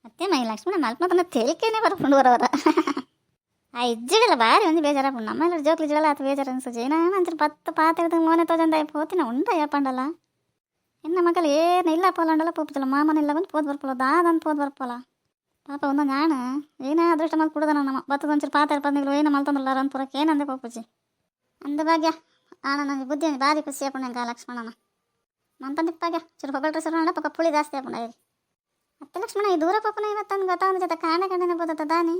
ಮತ್ತೆ ಮೈ ಲಕ್ಷ್ಮಣ ಮಲ್ಪನ ತೇಲಿಕೆನೇ ಬರ್ಕೊಂಡು ಬರೋರ ಆ ಇಜ್ಜಿಗಲ್ಲ ಬಾರಿ ಒಂದು ಬೇಜಾರ ನಮ್ಮೆಲ್ಲ ಜೋಕ್ಲಿ ಜಿಗಲ್ಲ ಆತ ಬೇಜಾರು ಅನ್ಸುತ್ತೆ ಏನೋ ಅಂತಾರೆ ಪತ್ತು ಪಾತ್ರದ ಮೋನೆ ತೋಜಂದ ಹೋತಿನ ಉಂಡ ಯಾಪಂಡಲ್ಲ ಇನ್ನು ಮಕ್ಕಳು ಏನು ಇಲ್ಲ ಪೋಲಂಡಲ್ಲ ಪೋಪಿಸಲ್ಲ ಮಾಮನೆಲ್ಲ ಬಂದು ಪೋದ್ ಬರ್ಪಲ್ಲ ದಾದಂತ ಪೋದ್ ಬರ್ಪಲ್ಲ ಪಾಪ ಒಂದು ನಾನು ಏನೇ ಅದೃಷ್ಟ ಮಲ್ ಕುಡ್ದ ನಮ್ಮ ಬತ್ತದ ಒಂಚೂರು ಪಾತ್ರೆ ಪಂದಿಗಳು ಏನೋ ಮಲ್ತಂದ್ರಲ್ಲ ಅಂತ ಪೂರಕ್ಕೆ ಏನಂದೆ ಪೋಪುಜಿ ಅಂದ ಭಾಗ್ಯ ನನಗೆ ಬುದ್ಧಿ ಭಾರಿ ಖುಷಿ ಆಪುಣ್ಣ ಲಕ್ಷ್ಮಣನ ಮಂತಂದಿಪ್ಪಾಗ್ಯ ಚೂರು ಹೊಗಳ ಸರ್ ಪಕ್ಕ ಪುಳಿ ಜಾಸ್ತಿ ಆಪುಣ್ಣ ಮತ್ತೆ ಲಕ್ಷ್ಮಣ ಈ ದೂರ ಪಪ್ಪನ ಇವತ್ತೊಂದು ಗೊತ್ತಾದ ಜೊತೆ ಕಾಣೆ ಬೋದತ್ತ ದಾನಿ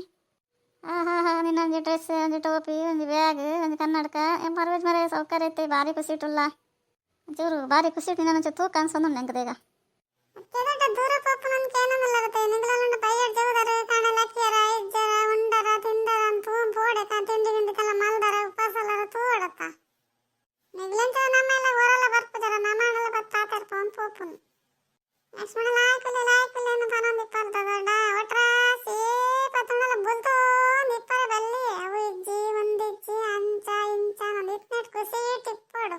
ನಿನ್ನ ಒಂಜಿ ಡ್ರೆಸ್ ಒಂಜಿ ಟೋಪಿ ಒಂಜಿ ಬ್ಯಾಗ್ ಒಂಜಿ ಕನ್ನಡಕ ಪರ್ವೇಜ್ ಮರೆ ಸೌಕರ್ಯ ಐತೆ ಭಾರಿ ಖುಷಿ ಇಟ್ಟುಲ್ಲ ಒಂಚೂರು ಭಾರಿ ಖುಷಿ ಇಟ್ಟು ನಾನು ತೂಕ ಅನ್ಸೊಂದು ನೆಂಕದೇಗ ದೂರ ಪಪ್ಪನ ಕೇನಲ್ಲರುತ್ತೆ ನಿಂಗಳನ್ನ ಬೈಯಡ್ ಜವದರ ಕಾಣ ಲಕ್ಕಿಯರ ಇಜ್ಜರ ಉಂಡರ ತಿಂದರ ಅಂತೂ ಪೋಡೆಕ ತಿಂಡಿ ಗಿಂಡಿಕಲ್ಲ ಮಲ್ದರ ಉಪವಾಸಲರ ತೂಡತ್ತ ನಿಗ್ಲೆಂತ ನಮ್ಮೆಲ್ಲ ಹೊರಲ್ಲ ಬರ್ಪದರ ನಮ್ಮನೆಲ್ಲ ಬತ್ತಾತರ ಪೋಪುನ್ ಲಕ್ಷ್ಮಣ ಲಾಯ್ಕುಲೆ ಏನು ತನೊಂದಿಪ್ಪಲ್ ತಗೊಂಡ ಒಟ್ರಾಸಿ ಪತ್ತೊಂದಲ್ಲ ಬುಲ್ತೋ ನಿಪ್ಪರ ಬಲ್ಲಿ ಅವು ಇಜ್ಜಿ ಒಂದಿಜ್ಜಿ ಅಂಚ ಇಂಚ ಒಂದು ಇಟ್ನೆಟ್ ಖುಷಿ ಟಿಪ್ಪೋಡು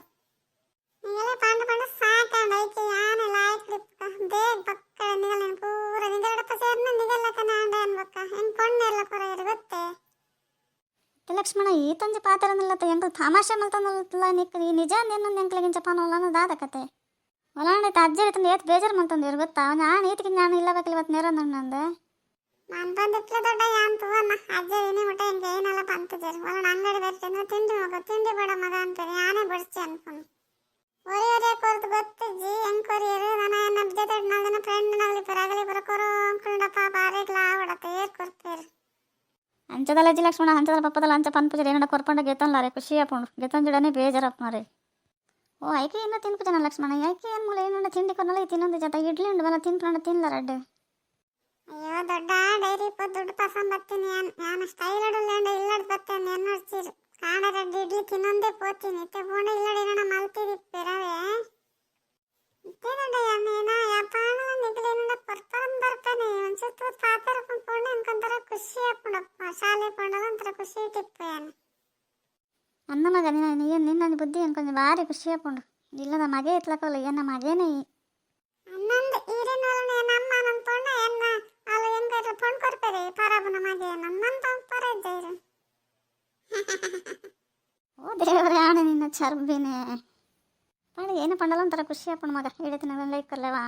ನೀಗೆಲ್ಲ ಪಂಡ ಸಾಕಂಡ ಐಕೆ ಯಾನೆ ಲಾಯ್ಕ್ ಲಿಪ್ಕ ಬೇಗ ಪಕ್ಕ ನಿಗಲ್ ನೀನು ಪೂರ ನಿಗಡಪ್ಪ ಸೇರ್ನ ನಿಗಲ್ಲ ಕನಾಂಡ ಅನ್ಬಕ್ಕ ಹೆಂಗ್ ಪೊಣ್ಣೆಲ್ಲ ಪುರ ಇರು ಗೊತ್ತೇ ಲಕ್ಷ್ಮಣ ಈ ತಂಜಿ ಪಾತ್ರನಲ್ಲತ್ತ ಎಂಕ ತಮಾಷೆ ಮಲ್ತಂದಲ್ಲ ನಿಕ್ಕ ಈ ನಿಜ ನಿನ್ನೊಂದು ಎಂಕ್ಲಿಗಿಂಚ ಪಾನವಲ್ಲ ಅನ್ನೋದಾದ ಕತೆ ಹೊಲಾಂಡೈತೆ ಅಜ್ಜಿ ತಂದು ಏತ್ ಬೇಜಾರು ಮಲ್ತಂದಿರು ಗೊತ್ತಾ ನಾನು ಈತಿಗೆ ನಾನು ಇಲ್ಲ ಬೇಕಿಲ್ಲ ಇವತ್ತು ನೇರ ನಂದು ನಾನು ಬಂದಿಟ್ಲ ದೊಡ್ಡ ಯಾಂತು ಅನ್ನ ಅಜ್ಜ ಏನೇ ಮುಟ್ಟ ಹೆಂಗೆ ಏನೆಲ್ಲ ಬಂತಿದ್ದೀರಿ ಒಳ ಅಂಗಡಿ ಬರ್ತೀನಿ ತಿಂಡಿ ಮಗ ತಿಂಡಿ ಬೇಡ ಮಗ ಅಂತೀರಿ ಯಾನೇ ಬಡಿಸಿ ಅನ್ಕೊಂಡು ಒರಿಯೊರೆ ಕೊರತು ಗೊತ್ತಿಜ್ಜಿ ಹೆಂಗೆ ಕೊರಿಯರು ನನ್ನ ಜೊತೆ ನನ್ನ ಫ್ರೆಂಡ್ ನಗಲಿ ಪರಾಗಲಿ ಬರ ಕೊರೋ ಅಂಕೊಂಡಪ್ಪ ಬಾರಿಗ್ಲ ಆವಡತ್ತೆ ಏರ್ ಕೊರ್ತೀರಿ ಅಂಚದಲ್ಲ ಅಜ್ಜಿ ಲಕ್ಷ್ಮಣ ಅಂಚದಲ್ಲ ಪಪ್ಪದಲ್ಲ ಅಂಚ ಪನ್ಪುಜ ಏನೋ ಕೊರ್ಕೊಂಡ ಗೆತ್ತನ್ಲಾರೆ ಖುಷಿ ಆಪುಂಡು ಗೆತ್ತನ್ ಜಿಡನೆ ಬೇಜಾರಪ್ಪ ಮಾರೆ ಓ ಐಕೆ ಇನ್ನೂ ತಿನ್ಪುಜನ ಲಕ್ಷ್ಮಣ ಐಕೆ ಏನು ಮೂಲ ಏನೋ ತಿಂಡಿ ಕೊನ್ನಲ್ಲ ತಿನ್ನೊಂದು ಜೊತೆ ಇಡ್ಲಿ ಉಂಡು ಬಲ್ಲ ತಿನ್ಪಂಡ ತಿನ್ಲ ರಡ್ಡು ಅಯ್ಯೋ ದೊಡ್ಡ ಡೈರಿ ಇಪ್ಪತ್ತು ದುಡ್ಡು ಪಸಂದ್ ಬರ್ತೀನಿ ನಾನು ಸ್ಟೈಲ್ ಅಡಲ್ಲೇಂಡ ಇಲ್ಲಡ್ ಬರ್ತೇನೆ ಎನ್ನೋಡ್ಸಿರು ಕಾಣ ರೆಡ್ಡಿ ಇಡ್ಲಿ ತಿನ್ನೊಂದೇ ಪೋತೀನಿ ಇತ್ತೆ ಪೋಂಡ ಇಲ್ಲಡಿ ನಾನು ಮಲ್ತಿದಿಪ್ಪಿರವೇ ಇತ್ತೆ ದೊಡ್ಡ ಏನ ಯಾಪಾಣ ನಿಗಲೇನ ಪರ್ಪರಂ ಬರ್ತಾನೆ ಒಂದ್ಸತ್ತು ಪಾತ್ರ ಪೋಂಡ ಅನ್ಕೊಂತಾರ ಖುಷಿ ಆಪುಂಡಪ್ಪ ಶಾಲೆ ಪೋಂಡಲ್ಲ ಒಂಥರ ಖುಷಿ ಟಿಪ್ಪು ಏನು ಅನ್ನ ಮಗ ನಿನ್ನ ಬುದ್ಧಿ ಅನ್ಕೊಂಡೆ ಭಾರಿ ಖುಷಿ ಆಪುಂಡು ಇಲ್ಲದ ಮಗೆ ಇತ್ಲಕ್ಕಲ್ಲ ಏನ ಮಗೇನೇ ಅನ್ನೊಂದು ಈರಿನ ನಮ್ಮ ನನ್ನ ಪೋಂಡ ಎನ್ನ ಅಲ್ಲ ಹೆಂಗಾದ್ರು ಪೊಂಡ್ ಕೊಡ್ಪೇರಿ ಪರಬನ ಮಗೆ ನಮ್ಮಂತ ಪರ ಇದ್ದೇರು ಓ ದೇವರೇ ಆಣೆ ನಿನ್ನ ಚರ್ಬಿನೇ ಪಂಡ ಏನು ಪಂಡಲ್ಲ ಒಂಥರ ಖುಷಿ ಆಪುಂಡು ಮಗ ಹಿಡಿತಿನ ಲೈಕ್ ಕೊರ್ಲೇವಾ